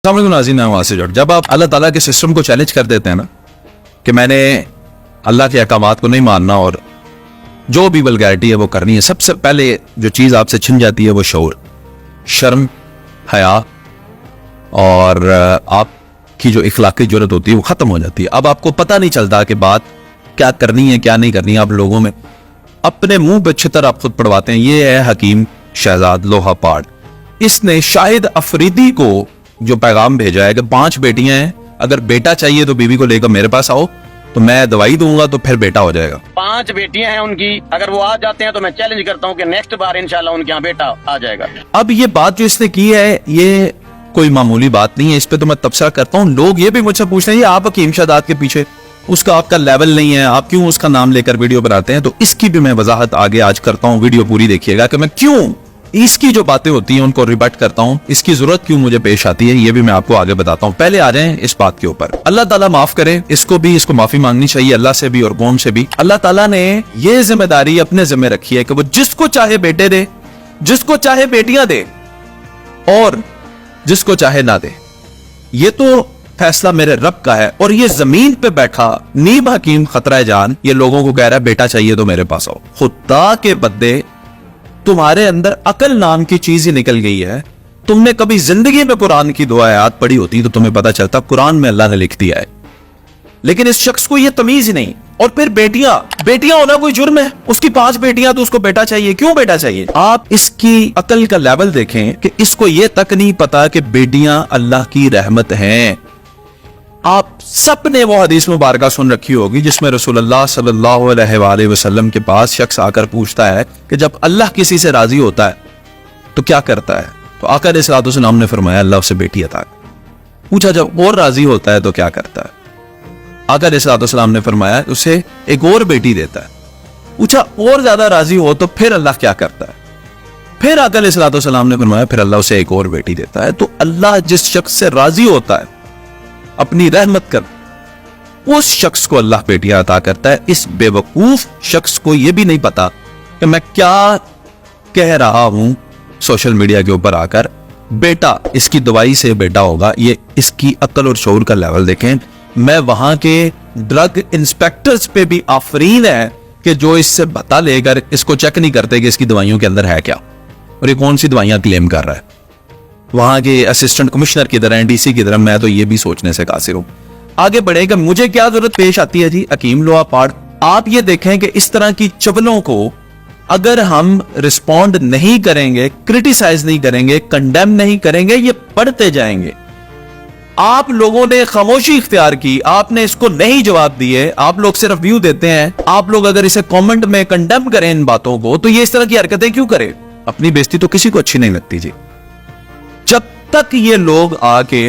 जब आप अल्लाह ताला के सिस्टम को चैलेंज कर देते हैं ना कि मैंने अल्लाह के अहकामात को नहीं मानना और जो भी वल्गैरिटी है वो करनी है, सबसे पहले जो चीज़ आपसे छिन जाती है वो शऊर, शर्म, हया और आपकी जो इखलाकी जुर्रत होती है वो ख़त्म हो जाती है। अब आपको पता नहीं चलता कि बात क्या करनी है क्या नहीं करनी है। आप लोगों में अपने मुंह पे छितर आप खुद पड़वाते हैं। ये है हकीम शहजाद लोहा पाड़। इसने शाहिद अफरीदी को जो पैगाम भेजा है कि 5 बेटियां हैं, अगर बेटा चाहिए तो बीवी को लेकर मेरे पास आओ तो मैं दवाई दूंगा तो फिर बेटा हो जाएगा। 5 बेटियां हैं उनकी, अगर वो आ जाते हैं तो मैं चैलेंज करता हूं कि नेक्स्ट बार इंशाल्लाह उनके यहाँ बेटा आ जाएगा। अब ये बात जो इसने की है ये कोई मामूली बात नहीं है, इस पे तो मैं तबसरा करता हूँ। लोग ये भी मुझसे पूछ रहे हैं आप हकीम शहजाद के पीछे, उसका आपका लेवल नहीं है, आप क्यों उसका नाम लेकर वीडियो बनाते हैं? तो इसकी भी मैं वजाहत आगे आज करता हूँ। वीडियो पूरी देखिएगा कि मैं क्यों इसकी जो बातें होती हैं उनको रिबट करता हूं, इसकी जरूरत क्यों मुझे पेश आती है, ये भी मैं आपको आगे बताता हूं। पहले आ जाएं इस बात के ऊपर। अल्लाह ताला माफ करे, इसको माफी मांगनी चाहिए अल्लाह से भी और कौम से भी। अल्लाह ताला ने ये जिम्मेदारी अपने जिम्मे रखी है कि वो जिसको चाहे बेटे दे, जिसको चाहे बेटियां दे और जिसको चाहे ना दे। ये तो फैसला मेरे रब का है। और ये जमीन पे बैठा नीब हकीम खतरा जान ये लोगों को कह रहा है बेटा चाहिए तो मेरे पास आओ। खुदा के बदले तुम्हारे अंदर अकल नाम की चीज ही निकल गई है। तुमने कभी जिंदगी में कुरान की दुआ आयत पढ़ी होती तो तुम्हें पता चलता कुरान में अल्लाह ने लिख दिया है, लेकिन इस शख्स को यह तमीज ही नहीं। और फिर बेटियां होना कोई जुर्म है? उसकी 5 बेटियां तो उसको बेटा चाहिए। क्यों बेटा चाहिए? आप इसकी अकल का लेवल देखें कि इसको यह तक नहीं पता कि बेटियां अल्लाह की रहमत हैं। आप सब ने वो हदीस मुबारका सुन रखी होगी जिसमें रसूलुल्लाह सल्लल्लाहु अलैहि वसल्लम के पास शख्स आकर पूछता है कि जब अल्लाह किसी से राजी होता है तो क्या करता है? तो आका अलैहिस्सलातु वस्सलाम ने फरमाया अल्लाह उसे बेटी अता करता है। पूछा जब और राजी होता है तो क्या करता है? आका अलैहिस्सलातु वस्सलाम ने फरमाया उसे एक और बेटी देता है। पूछा और ज्यादा राजी हो तो फिर अल्लाह क्या करता है? फिर आका अलैहिस्सलातु वस्सलाम ने फरमाया फिर अल्लाह उसे एक और बेटी देता है। तो अल्लाह जिस शख्स से राजी होता है अपनी रहमत कर, उस शख्स को अल्लाह बेटियां अता करता है। इस बेवकूफ शख्स को यह भी नहीं पता कि मैं क्या कह रहा हूं सोशल मीडिया के ऊपर आकर। बेटा इसकी दवाई से बेटा होगा, ये इसकी अक्ल और शऊर का लेवल देखें। मैं वहां के ड्रग इंस्पेक्टर्स पे भी आफरीन है कि जो इससे बता लेकर इसको चेक नहीं करते कि इसकी दवाइयों के अंदर है क्या और ये कौन सी दवाइयां क्लेम कर रहा है। वहां के असिस्टेंट कमिश्नर की तरह, डीसी की तरह मैं तो ये भी सोचने से कासिर हूं। आगे बढ़ेगा, मुझे क्या जरूरत पेश आती है जी? हकीम लोहा पाड़, आप ये देखें कि इस तरह की चवलों को अगर हम रिस्पॉन्ड नहीं करेंगे, क्रिटिसाइज नहीं करेंगे, कंडेम नहीं करेंगे, ये बढ़ते जाएंगे। आप लोगों ने खामोशी इख्तियार की, आपने इसको नहीं जवाब दिए, आप लोग सिर्फ व्यू देते हैं। आप लोग अगर इसे कमेंट में कंडेम करें इन बातों को तो ये इस तरह की हरकतें क्यों करें? अपनी बेइज्जती तो किसी को अच्छी नहीं लगती जी। जब तक ये लोग आके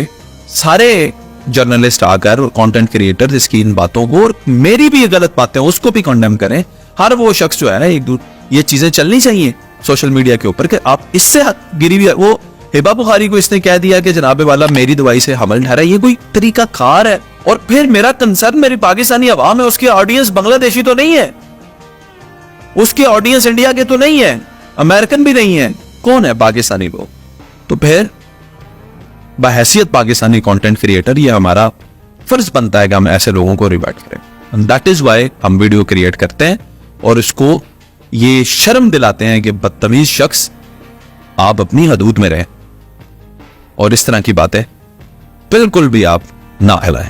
सारे जर्नलिस्ट आकर कंटेंट क्रिएटर्स इसकी इन बातों को और मेरी भी ये गलत बातें उसको भी कंडेम करें, हर वो शख्स जो है ना, एक ये चीजें चलनी चाहिए सोशल मीडिया के ऊपर कि आप इससे गिरी भी। वो हिबा बुखारी को इसने कह दिया कि जनाबे वाला मेरी दवाई से हमल ठहरा, ये कोई तरीका कार है? और फिर मेरा कंसर्न मेरी पाकिस्तानी अवाम है, उसकी ऑडियंस बांग्लादेशी तो नहीं है, उसकी ऑडियंस इंडिया के तो नहीं है, अमेरिकन भी नहीं है, कौन है? पाकिस्तानी लोग। तो फिर बहैसियत पाकिस्तानी कंटेंट क्रिएटर ये हमारा फर्ज बनता है कि हम ऐसे लोगों को रिबट करें। दैट इज वाई हम वीडियो क्रिएट करते हैं और इसको ये शर्म दिलाते हैं कि बदतमीज शख्स आप अपनी हदूद में रहें और इस तरह की बातें बिल्कुल भी आप ना फैलाएं।